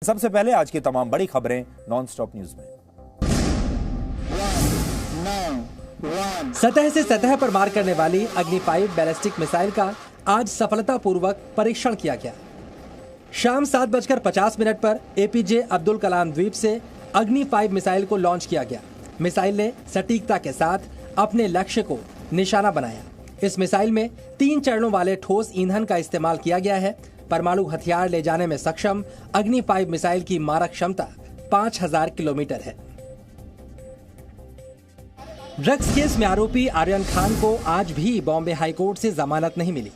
सबसे पहले आज की तमाम बड़ी खबरें नॉन स्टॉप न्यूज में। सतह से सतह पर मार करने वाली अग्नि 5 बैलिस्टिक मिसाइल का आज सफलतापूर्वक परीक्षण किया गया। शाम 7:50 पर एपीजे अब्दुल कलाम द्वीप से अग्नि 5 मिसाइल को लॉन्च किया गया। मिसाइल ने सटीकता के साथ अपने लक्ष्य को निशाना बनाया। इस मिसाइल में 3 चरणों वाले ठोस ईंधन का इस्तेमाल किया गया है। परमाणु हथियार ले जाने में सक्षम अग्नि 5 मिसाइल की मारक क्षमता 5000 किलोमीटर है। ड्रग्स केस में आरोपी आर्यन खान को आज भी बॉम्बे हाईकोर्ट से जमानत नहीं मिली।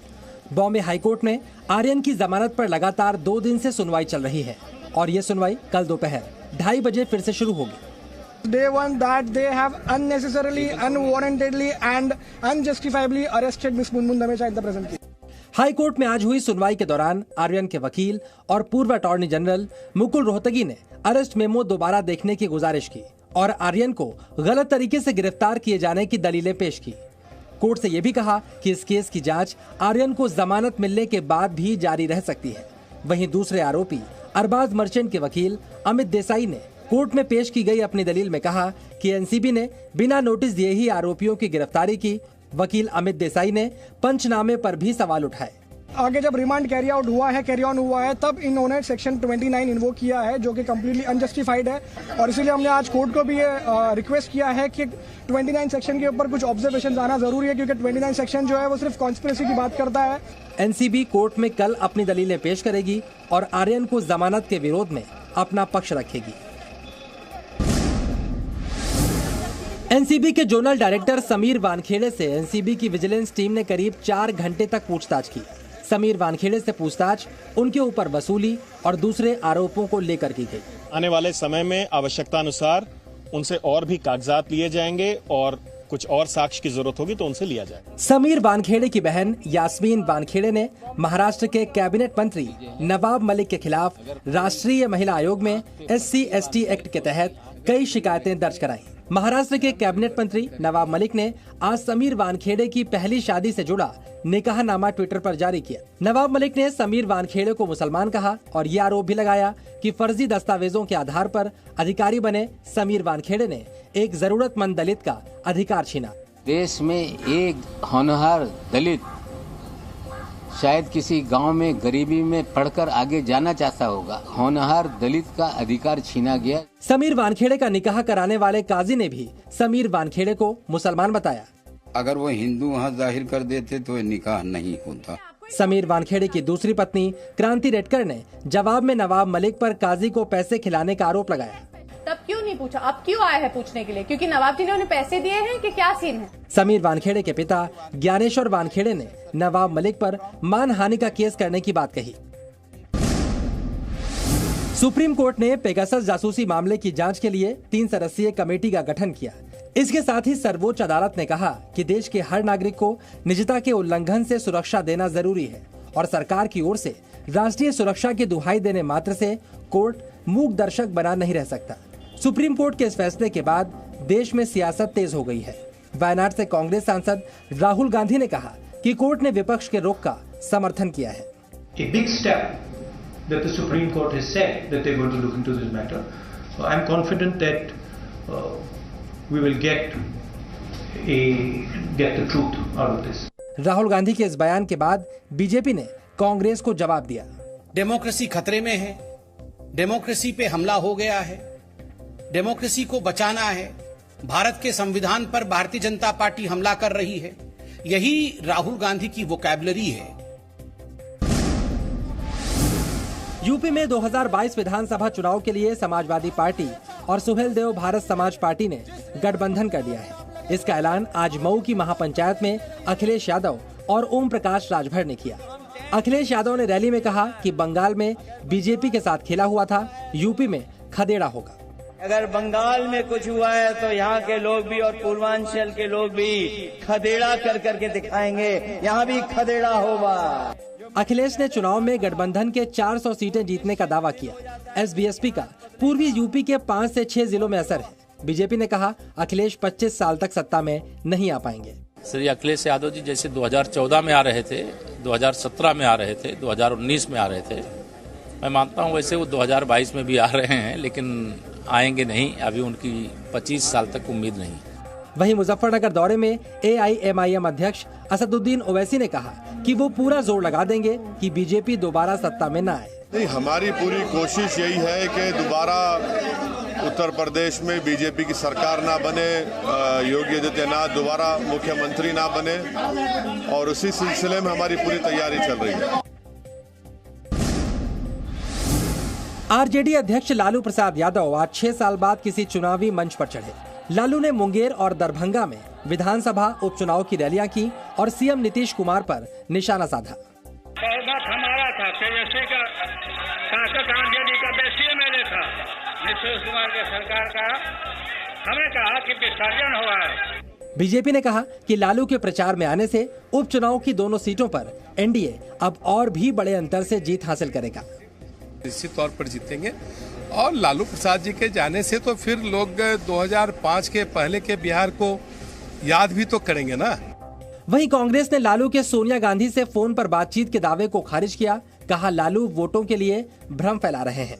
बॉम्बे हाईकोर्ट में आर्यन की जमानत पर लगातार 2 दिन से सुनवाई चल रही है और ये सुनवाई कल दोपहर 2:30 बजे फिर से शुरू होगी। They want that they have unnecessarily, unwarrantedly and unjustifiably arrested Ms. Munmun Dhamesha in the present case. High court में आज हुई सुनवाई के दौरान आर्यन के वकील और पूर्व अटॉर्नी जनरल मुकुल रोहतगी ने अरेस्ट मेमो दोबारा देखने की गुजारिश की और आर्यन को गलत तरीके से गिरफ्तार किए जाने की दलीलें पेश की। कोर्ट से यह भी कहा कि इस केस की जांच आर्यन को जमानत मिलने के बाद भी जारी रह सकती है। वहीं दूसरे आरोपी अरबाज मर्चेंट के वकील अमित देसाई ने कोर्ट में पेश की गई अपनी दलील में कहा कि एनसीबी ने बिना नोटिस दिए ही आरोपियों की गिरफ्तारी की। वकील अमित देसाई ने पंचनामे पर भी सवाल उठाए। आगे जब रिमांड कैरी ऑन हुआ है तब इन्होंने सेक्शन 29 इन्वोक किया है जो कि कम्प्लीटली अनजस्टिफाइड है और इसीलिए हमने आज कोर्ट को भी ये रिक्वेस्ट किया है कि 29 सेक्शन के ऊपर कुछ ऑब्जर्वेशन आना जरूरी है क्योंकि 29 सेक्शन जो है वो सिर्फ कॉन्स्पिरेसी की बात करता है। एनसीबी कोर्ट में कल अपनी दलीलें पेश करेगी और आर्यन को जमानत के विरोध में अपना पक्ष रखेगी। एनसीबी के जोनल डायरेक्टर समीर वानखेड़े से एनसीबी की विजिलेंस टीम ने करीब 4 घंटे तक पूछताछ की। समीर वानखेड़े से पूछताछ उनके ऊपर वसूली और दूसरे आरोपों को लेकर की गई। आने वाले समय में आवश्यकता अनुसार उनसे और भी कागजात लिए जाएंगे और कुछ और साक्ष्य की जरूरत होगी तो उनसे लिया जाएगा। समीर वानखेड़े की बहन यास्मीन वानखेड़े ने महाराष्ट्र के कैबिनेट मंत्री नवाब मलिक के खिलाफ राष्ट्रीय महिला आयोग में SC/ST एक्ट के तहत कई शिकायतें दर्ज कराई। महाराष्ट्र के कैबिनेट मंत्री नवाब मलिक ने आज समीर वानखेड़े की पहली शादी से जुड़ा निकाहनामा ट्विटर पर जारी किया। नवाब मलिक ने समीर वानखेड़े को मुसलमान कहा और ये आरोप भी लगाया कि फर्जी दस्तावेजों के आधार पर अधिकारी बने समीर वानखेड़े ने एक जरूरतमंद दलित का अधिकार छीना। देश में एक होनहार दलित शायद किसी गांव में गरीबी में पढ़कर आगे जाना चाहता होगा, होनहार दलित का अधिकार छीना गया। समीर वानखेड़े का निकाह कराने वाले काजी ने भी समीर वानखेड़े को मुसलमान बताया। अगर वो हिंदू वहाँ जाहिर कर देते तो निकाह नहीं होता। समीर वानखेड़े की दूसरी पत्नी क्रांति रेडकर ने जवाब में नवाब मलिक पर काजी को पैसे खिलाने का आरोप लगाया। तब क्यों नहीं पूछा? अब क्यों आया है पूछने के लिए? क्योंकि नवाब जी ने उन्हें पैसे दिए हैं कि क्या सीन है? समीर वानखेड़े के पिता ज्ञानेश्वर वानखेड़े ने नवाब मलिक पर मानहानि का केस करने की बात कही। सुप्रीम कोर्ट ने पेगासस जासूसी मामले की जांच के लिए 3 सदस्यीय कमेटी का गठन किया। इसके साथ ही सर्वोच्च अदालत ने कहा कि देश के हर नागरिक को निजता के उल्लंघन से सुरक्षा देना जरूरी है और सरकार की ओर से राष्ट्रीय सुरक्षा की दुहाई देने मात्र से कोर्ट मूक दर्शक बना नहीं रह सकता। सुप्रीम कोर्ट के इस फैसले के बाद देश में सियासत तेज हो गई है। वायनाड से कांग्रेस सांसद राहुल गांधी ने कहा कि कोर्ट ने विपक्ष के रुख का समर्थन किया है। A big step that the Supreme Court has said that they're going to look into this matter. So I'm confident that we will get the truth out of this. Rahul Gandhi के इस बयान के बाद बीजेपी ने कांग्रेस को जवाब दिया। डेमोक्रेसी खतरे में है, डेमोक्रेसी पे हमला हो गया है, डेमोक्रेसी को बचाना है। भारत के संविधान पर भारतीय जनता पार्टी हमला कर रही है। यही राहुल गांधी की वोकैबुलरी है। यूपी में 2022 विधानसभा चुनाव के लिए समाजवादी पार्टी और सुहेलदेव भारत समाज पार्टी ने गठबंधन कर दिया है। इसका ऐलान आज मऊ की महापंचायत में अखिलेश यादव और ओम प्रकाश राजभर ने किया। अखिलेश यादव ने रैली में कहा कि बंगाल में बीजेपी के साथ खेला हुआ था, यूपी में खदेड़ा होगा। अगर बंगाल में कुछ हुआ है तो यहाँ के लोग भी और पूर्वांचल के लोग भी खदेड़ा कर करके दिखाएंगे, यहाँ भी खदेड़ा होगा। अखिलेश ने चुनाव में गठबंधन के 400 सीटें जीतने का दावा किया। एसबीएसपी का पूर्वी यूपी के 5 से 6 जिलों में असर है। बीजेपी ने कहा अखिलेश 25 साल तक सत्ता में नहीं आ पाएंगे। श्री अखिलेश यादव जी जैसे 2014 में आ रहे थे, 2017 में आ रहे थे, 2019 में आ रहे थे, मैं मानता हूं वैसे वो 2022 में भी आ रहे हैं, लेकिन आएंगे नहीं, अभी उनकी 25 साल तक उम्मीद नहीं। वहीं मुजफ्फरनगर दौरे में AIMIM अध्यक्ष असदुद्दीन ओवैसी ने कहा कि वो पूरा जोर लगा देंगे कि बीजेपी दोबारा सत्ता में न आए। नहीं, हमारी पूरी कोशिश यही है कि दोबारा उत्तर प्रदेश में बीजेपी की सरकार ना बने, योगी आदित्यनाथ दोबारा मुख्यमंत्री ना बने, और उसी सिलसिले में हमारी पूरी तैयारी चल रही है। आरजेडी अध्यक्ष लालू प्रसाद यादव आज 6 साल बाद किसी चुनावी मंच पर चढ़े। लालू ने मुंगेर और दरभंगा में विधानसभा उपचुनाव की रैलियां की और सीएम नीतीश कुमार पर निशाना साधा। बहुमत हमारा था, तेजस्वी का शासक आरजेडी का बेसी एमएलए था, नीतीश कुमार के सरकार का, हमें कहा कि विसर्जन हुआ है। बीजेपी ने कहा कि लालू के प्रचार में आने से उपचुनाव की दोनों सीटों पर एनडीए अब और भी बड़े अंतर से जीत हासिल करेगा। निश्चित तौर पर जीतेंगे, और लालू प्रसाद जी के जाने से तो फिर लोग 2005 के पहले के बिहार को याद भी तो करेंगे ना। वहीं कांग्रेस ने लालू के सोनिया गांधी से फोन पर बातचीत के दावे को खारिज किया। कहा, लालू वोटों के लिए भ्रम फैला रहे हैं।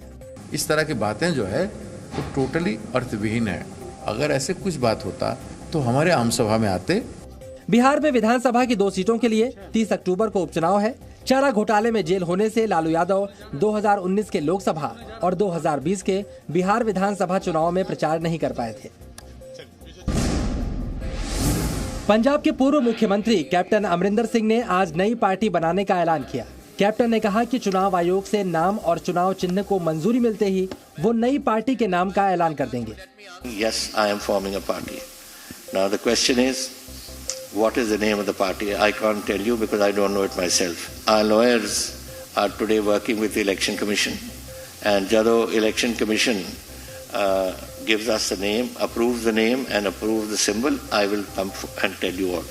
इस तरह की बातें जो है वो टोटली अर्थविहीन है। अगर ऐसे कुछ बात होता तो हमारे आम सभा में आते। बिहार में विधानसभा की 2 सीटों के लिए 30 अक्टूबर को उपचुनाव है। चारा घोटाले में जेल होने से लालू यादव 2019 के लोकसभा और 2020 के बिहार विधानसभा चुनाव में प्रचार नहीं कर पाए थे। पंजाब के पूर्व मुख्यमंत्री कैप्टन अमरिंदर सिंह ने आज नई पार्टी बनाने का ऐलान किया। कैप्टन ने कहा कि चुनाव आयोग से नाम और चुनाव चिन्ह को मंजूरी मिलते ही वो नई पार्टी के नाम का ऐलान कर देंगे। Yes, I am forming a party. Now the question is, what is the name of the party? I can't tell you because I don't know it myself. Our lawyers are today working with the Election Commission, and Jado Election Commission gives us the name, approves the name and approves the symbol, I will come and tell you all.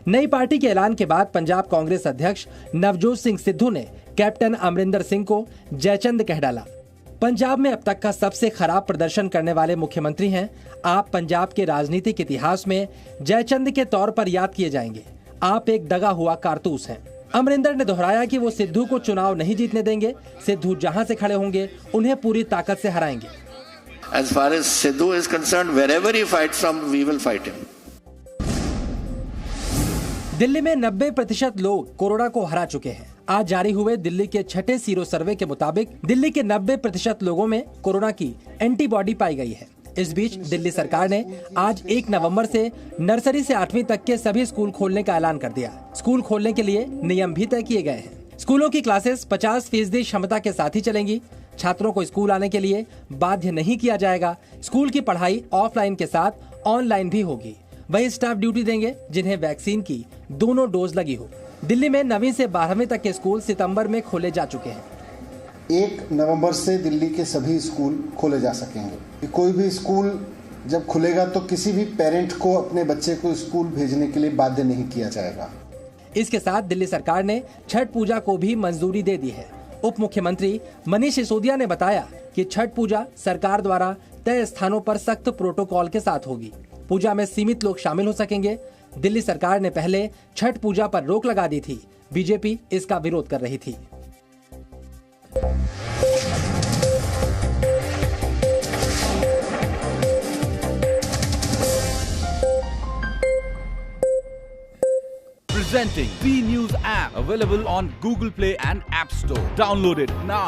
नई party के ऐलान के बाद पंजाब कांग्रेस अध्यक्ष नवजोत सिंह सिद्धू ने captain Amarinder Singh को जयचंद कह डाला। पंजाब में अब तक का सबसे खराब प्रदर्शन करने वाले मुख्यमंत्री हैं। आप पंजाब के राजनीतिक इतिहास में जयचंद के तौर पर याद किए जाएंगे। आप एक दगा हुआ कारतूस हैं। अमरिंदर ने दोहराया कि वो सिद्धू को चुनाव नहीं जीतने देंगे। सिद्धू जहां से खड़े होंगे उन्हें पूरी ताकत से हराएंगे। As far as Sidhu is concerned, wherever he fights from, we will fight him. Delhi में 90% लोग कोरोना को हरा चुके हैं। आज जारी हुए दिल्ली के छठे सीरो सर्वे के मुताबिक दिल्ली के 90% लोगों में कोरोना की एंटीबॉडी पाई गई है। इस बीच दिल्ली सरकार ने आज 1 नवंबर से नर्सरी से 8वीं तक के सभी स्कूल खोलने का ऐलान कर दिया। स्कूल खोलने के लिए नियम भी तय किए गए हैं। स्कूलों की क्लासेस 50% क्षमता के साथ ही चलेंगी। छात्रों को स्कूल आने के लिए बाध्य नहीं किया जाएगा। स्कूल की पढ़ाई ऑफलाइन के साथ ऑनलाइन भी होगी। वही स्टाफ ड्यूटी देंगे जिन्हें वैक्सीन की दोनों डोज लगी हो। दिल्ली में 9वीं से 12वीं तक के स्कूल सितंबर में खोले जा चुके हैं। 1 नवंबर से दिल्ली के सभी स्कूल खोले जा सकेंगे। कोई भी स्कूल जब खुलेगा तो किसी भी पेरेंट को अपने बच्चे को स्कूल भेजने के लिए बाध्य नहीं किया जाएगा। इसके साथ दिल्ली सरकार ने छठ पूजा को भी मंजूरी दे दी है। उप मुख्यमंत्री मनीष सिसोदिया ने बताया कि छठ पूजा सरकार द्वारा तय स्थानों पर सख्त प्रोटोकॉल के साथ होगी। पूजा में सीमित लोग शामिल हो सकेंगे। दिल्ली सरकार ने पहले छठ पूजा पर रोक लगा दी थी। बीजेपी इसका विरोध कर रही थी। Presenting B News app, available on Google Play and App Store. Download it now.